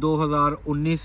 2019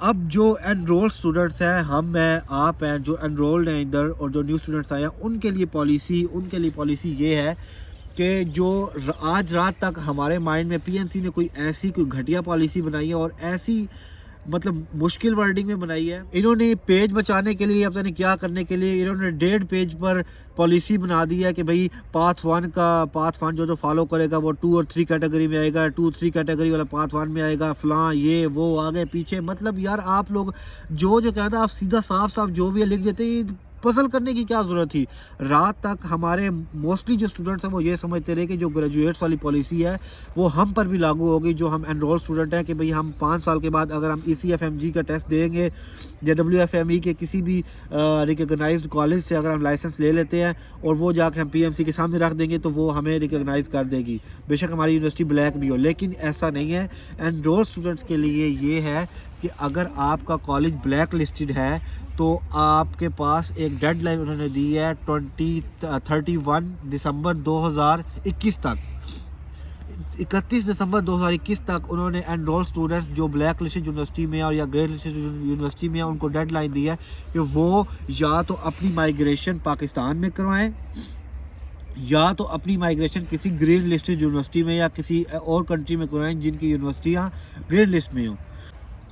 اب جو انرول اسٹوڈنٹس ہیں، ہم ہیں، آپ ہیں جو انرولڈ ہیں ادھر، اور جو نیو اسٹوڈنٹس آئے ہیں، ان کے لیے پالیسی یہ ہے کہ جو آج رات تک ہمارے مائنڈ میں پی ایم سی نے کوئی گھٹیا پالیسی بنائی ہے، اور ایسی مطلب مشکل ورڈنگ میں بنائی ہے. انہوں نے پیج بچانے کے لیے، پتہ نہیں کیا کرنے کے لیے، انہوں نے 1.5 پیج پر پالیسی بنا دی ہے کہ بھئی پاتھ 1 جو فالو کرے گا وہ 2 اور 3 کیٹیگری میں آئے گا، 2-3 کیٹیگری والا پاتھ 1 میں آئے گا، فلاں یہ وہ آگے پیچھے. مطلب یار آپ لوگ جو کہنا تھا آپ سیدھا صاف جو بھی لکھ دیتے. پزل کرنے کی کیا ضرورت تھی؟ رات تک ہمارے موسٹلی جو اسٹوڈنٹس ہیں وہ یہ سمجھتے رہے کہ جو گریجویٹس والی پالیسی ہے وہ ہم پر بھی لاگو ہوگی، جو ہم انرول اسٹوڈنٹ ہیں، کہ بھئی ہم 5 سال کے بعد اگر ہم ECFMG کا ٹیسٹ دیں گے یا WFME کے کسی بھی ریکگنائزڈ کالج سے اگر ہم لائسنس لے لیتے ہیں اور وہ جا کے ہم PMC کے سامنے رکھ دیں گے تو وہ ہمیں ریکگنائز کر دے گی، بے شک ہماری یونیورسٹی بلیک بھی ہو. لیکن ایسا نہیں ہے. انرول اسٹوڈنٹس کے لیے یہ ہے کہ اگر آپ کا کالج بلیک لسٹڈ ہے تو آپ کے پاس ایک ڈیڈ لائن انہوں نے دی ہے 31 دسمبر 2021 تک. 31 دسمبر 2021 تک انہوں نے انرول اسٹوڈنٹس جو بلیک لسٹڈ یونیورسٹی میں اور یا گرے لسٹڈ یونیورسٹی میں ہیں ان کو ڈیڈ لائن دی ہے کہ وہ یا تو اپنی مائیگریشن پاکستان میں کروائیں یا تو اپنی مائیگریشن کسی گرین لسٹڈ یونیورسٹی میں یا کسی اور کنٹری میں کروائیں جن کی یونیورسٹیاں گرین لسٹ میں ہوں.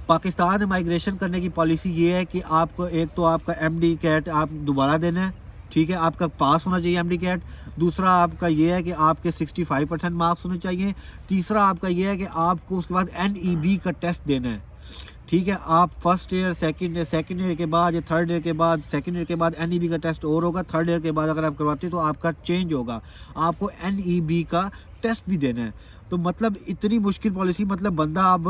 پاکستان میں مائیگریشن کرنے کی پالیسی یہ ہے کہ آپ کو ایک تو آپ کا MD کیٹ آپ دوبارہ دینا ہے، ٹھیک ہے، آپ کا پاس ہونا چاہیے MD کیٹ. دوسرا آپ کا یہ ہے کہ آپ کے 65% مارکس ہونے چاہیے. تیسرا آپ کا یہ ہے کہ آپ کو اس کے بعد NEB کا ٹیسٹ دینا ہے، ٹھیک ہے. آپ فرسٹ ایئر سیکنڈ ایئر کے بعد یا تھرڈ ایئر کے بعد، سیکنڈ ایئر کے بعد NEB کا ٹیسٹ اور ہوگا. تھرڈ ایئر کے بعد اگر آپ کرواتے تو آپ کا چینج ہوگا، آپ کو NEB کا ٹیسٹ بھی دینا ہے. تو مطلب اتنی مشکل پالیسی، مطلب بندہ اب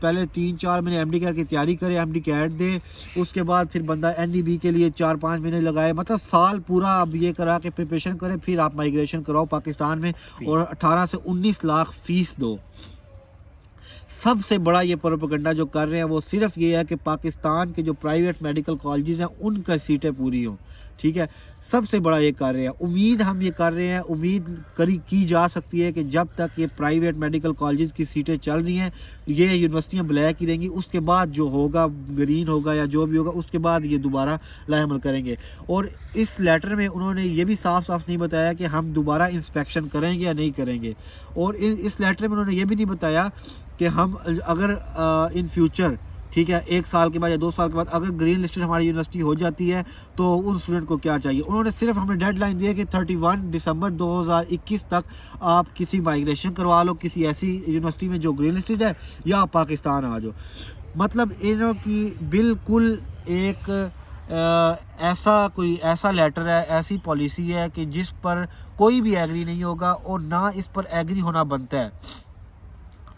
پہلے 3-4 مہینے MD کیٹ کی تیاری کرے، MD کیٹ دے، اس کے بعد پھر بندہ NEB کے لیے 4-5 مہینے لگائے، مطلب سال پورا اب یہ کرا کے پریپریشن کرے، پھر آپ مائیگریشن کراؤ پاکستان میں اور 18 سے 19 لاکھ فیس دو. سب سے بڑا یہ پروپیگنڈا جو کر رہے ہیں وہ صرف یہ ہے کہ پاکستان کے جو پرائیویٹ میڈیکل کالجز ہیں ان کا سیٹیں پوری ہوں، ٹھیک ہے. سب سے بڑا یہ کر رہے ہیں. امید ہم یہ کر رہے ہیں، امید کی جا سکتی ہے کہ جب تک یہ پرائیویٹ میڈیکل کالجز کی سیٹیں چل رہی ہیں یہ یونیورسٹیاں بلیک ہی رہیں گی. اس کے بعد جو ہوگا گرین ہوگا یا جو بھی ہوگا اس کے بعد یہ دوبارہ لائے عمل کریں گے. اور اس لیٹر میں انہوں نے یہ بھی صاف نہیں بتایا کہ ہم دوبارہ انسپیکشن کریں گے یا نہیں کریں گے. اور اس لیٹر میں انہوں نے یہ بھی نہیں بتایا کہ ہم اگر ان فیوچر، ٹھیک ہے، 1 سال کے بعد یا 2 سال کے بعد اگر گرین لسٹڈ ہماری یونیورسٹی ہو جاتی ہے تو ان اسٹوڈنٹ کو کیا چاہیے. انہوں نے صرف ہمیں ڈیڈ لائن دی ہے کہ 31 دسمبر 2021 تک آپ کسی مائیگریشن کروا لو کسی ایسی یونیورسٹی میں جو گرین لسٹڈ ہے یا آپ پاکستان آ جاؤ. مطلب انہوں کی بالکل ایک ایسا لیٹر ہے، ایسی پالیسی ہے کہ جس پر کوئی بھی ایگری نہیں ہوگا اور نہ اس پر ایگری ہونا بنتا ہے.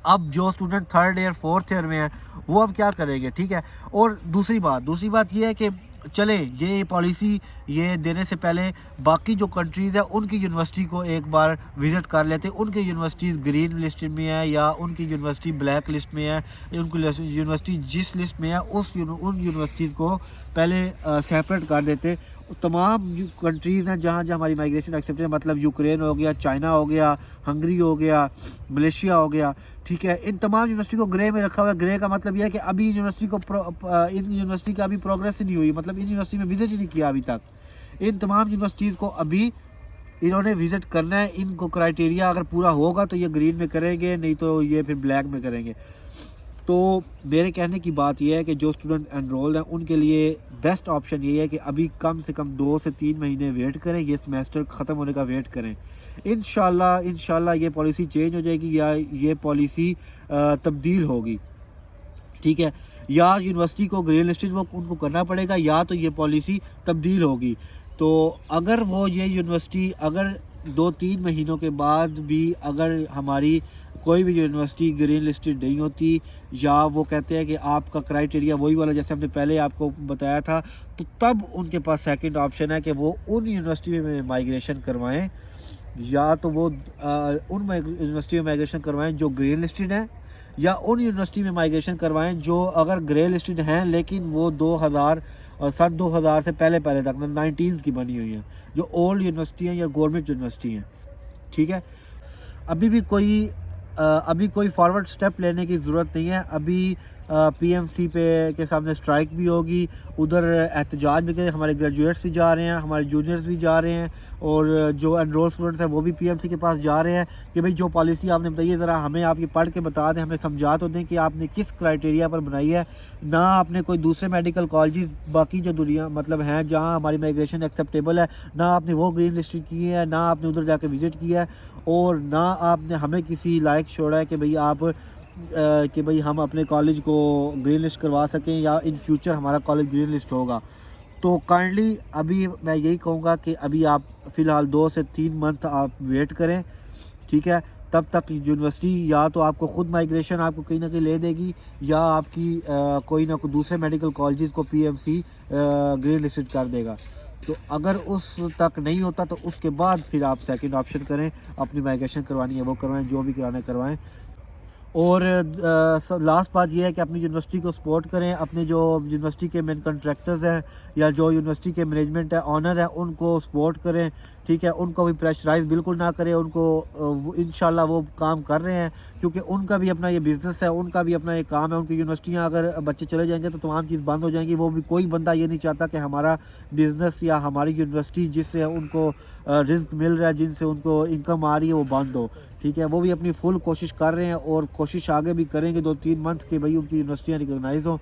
اب جو student 3rd year 4th year میں ہیں وہ اب کیا کریں گے، ٹھیک ہے. اور دوسری بات یہ ہے کہ چلیں یہ پالیسی یہ دینے سے پہلے باقی جو کنٹریز ہیں ان کی یونیورسٹی کو ایک بار وزٹ کر لیتے. ان کی یونیورسٹیز گرین لسٹ میں ہے یا ان کی یونیورسٹی بلیک لسٹ میں ہے، ان کی یونیورسٹی جس لسٹ میں ہے ان یونیورسٹیز کو پہلے سیپریٹ کر دیتے. تمام کنٹریز ہیں جہاں ہماری مائیگریشن ایکسیپٹ ہے، مطلب یوکرین ہو گیا، چائنا ہو گیا، ہنگری ہو گیا، ملیشیا ہو گیا، ٹھیک ہے. ان تمام یونیورسٹی کو گرے میں رکھا ہوا ہے. گرے کا مطلب یہ ہے کہ ابھی ان یونیورسٹی کا ابھی پروگریس ہی نہیں ہوئی، مطلب ان یونیورسٹی میں وزٹ ہی نہیں کیا ابھی تک. ان تمام یونیورسٹیز کو ابھی انہوں نے وزٹ کرنا ہے. ان کو کرائٹیریا اگر پورا ہوگا تو یہ گرین میں کریں گے، نہیں تو یہ پھر بلیک میں کریں گے. تو میرے کہنے کی بات یہ ہے کہ جو اسٹوڈنٹ انرولڈ ہیں ان کے لیے بیسٹ آپشن یہ ہے کہ ابھی کم سے کم 2 سے 3 مہینے ویٹ کریں، یہ سمیسٹر ختم ہونے کا ویٹ کریں. انشاءاللہ یہ پالیسی چینج ہو جائے گی یا یہ پالیسی تبدیل ہوگی، ٹھیک ہے. یا یونیورسٹی کو گرین لسٹڈ وہ ان کو کرنا پڑے گا یا تو یہ پالیسی تبدیل ہوگی. تو اگر وہ یہ یونیورسٹی اگر 2-3 مہینوں کے بعد بھی اگر ہماری کوئی بھی یونیورسٹی گرین لسٹڈ نہیں ہوتی یا وہ کہتے ہیں کہ آپ کا کرائٹیریا وہی والا جیسے ہم نے پہلے آپ کو بتایا تھا، تو تب ان کے پاس سیکنڈ آپشن ہے کہ وہ ان یونیورسٹی میں مائیگریشن کروائیں یا تو وہ ان یونیورسٹی میں مائیگریشن کروائیں جو گرین لسٹڈ ہیں یا ان یونیورسٹی میں مائیگریشن کروائیں جو اگر گرے لسٹڈ ہیں لیکن وہ 2000 سے پہلے تک 19s کی بنی ہوئی ہیں، جو اولڈ یونیورسٹی ہیں یا گورنمنٹ یونیورسٹی ہیں، ٹھیک ہے. ابھی کوئی فارورڈ سٹیپ لینے کی ضرورت نہیں ہے. ابھی PMC پہ کے سامنے اسٹرائک بھی ہوگی, ادھر احتجاج بھی کریں. ہمارے گریجویٹس بھی جا رہے ہیں, ہمارے جونیئرس بھی جا رہے ہیں, اور جو انرول اسٹوڈنٹس ہیں وہ بھی PMC کے پاس جا رہے ہیں کہ بھئی جو پالیسی آپ نے بتائی ہے ذرا ہمیں آپ یہ پڑھ کے بتا دیں, ہمیں سمجھا تو دیں کہ آپ نے کس کرائٹیریا پر بنائی ہے. نہ آپ نے کوئی دوسرے میڈیکل کالجز باقی جو دنیا مطلب ہیں جہاں ہماری مائگریشن ایکسیپٹیبل ہے, نہ آپ نے وہ گرین لسٹ کی ہے, نہ آپ نے ادھر جا کے وزٹ کیا ہے, اور نہ آپ نے ہمیں کسی لائق چھوڑا ہے کہ بھئی آپ کہ بھئی ہم اپنے کالج کو گرین لسٹ کروا سکیں یا ان فیوچر ہمارا کالج گرین لسٹ ہوگا. تو کائنڈلی ابھی میں یہی کہوں گا کہ ابھی آپ فی الحال 2 سے 3 منتھ آپ ویٹ کریں, ٹھیک ہے. تب تک یونیورسٹی یا تو آپ کو خود مائگریشن آپ کو کہیں نہ کہیں لے دے گی, یا آپ کی کوئی نہ کوئی دوسرے میڈیکل کالجز کو PMC گرین لسٹڈ کر دے گا. تو اگر اس تک نہیں ہوتا تو اس کے بعد پھر آپ سیکنڈ آپشن کریں, اپنی مائگریشن کروانی ہے وہ کروائیں, جو بھی کرانا ہے کروائیں. اور لاسٹ بات یہ ہے کہ اپنی یونیورسٹی کو سپورٹ کریں. اپنے جو یونیورسٹی کے مین کنٹریکٹرز ہیں یا جو یونیورسٹی کے مینجمنٹ ہے, آنر ہے, ان کو سپورٹ کریں, ٹھیک ہے. ان کو بھی پریشرائز بالکل نہ کریں. ان کو انشاءاللہ وہ کام کر رہے ہیں کیونکہ ان کا بھی اپنا یہ بزنس ہے, ان کا بھی اپنا یہ کام ہے. ان کی یونیورسٹیاں اگر بچے چلے جائیں گے تو تمام چیز بند ہو جائیں گی. وہ بھی کوئی بندہ یہ نہیں چاہتا کہ ہمارا بزنس یا ہماری یونیورسٹی جس سے ان کو رزق مل رہا ہے, جن سے ان کو انکم آ رہی ہے, وہ بند ہو, ٹھیک ہے. وہ بھی اپنی فل کوشش کر رہے ہیں اور کوشش آگے بھی کریں گے 2-3 منتھ کے بھئی ان کی یونیورسٹیاں ریکگنائز ہوں.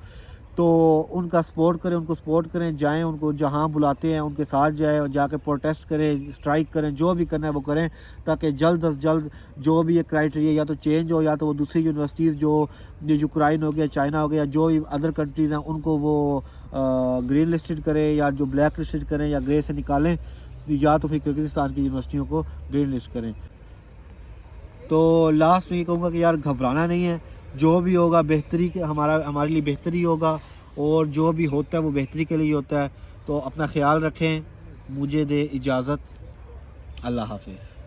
تو ان کا سپورٹ کریں, ان کو سپورٹ کریں, جائیں ان کو جہاں بلاتے ہیں ان کے ساتھ جائیں, اور جا کے پروٹیسٹ کریں, اسٹرائک کریں, جو بھی کرنا ہے وہ کریں, تاکہ جلد از جلد جو بھی یہ کرائٹیریا یا تو چینج ہو, یا تو وہ دوسری یونیورسٹیز جو یوکرائن ہو گیا, چائنا ہو گیا, جو بھی ادر کنٹریز ہیں ان کو وہ گرین لسٹڈ کریں, یا جو بلیک لسٹڈ کریں یا گرے سے نکالیں, یا تو پھر کرغزستان کی یونیورسٹیوں کو گرین لسٹ کریں. تو لاسٹ میں یہ کہوں گا کہ یار گھبرانا نہیں ہے, جو بھی ہوگا بہتری کے ہمارے لیے بہتری ہوگا, اور جو بھی ہوتا ہے وہ بہتری کے لیے ہوتا ہے. تو اپنا خیال رکھیں, مجھے دے اجازت, اللہ حافظ.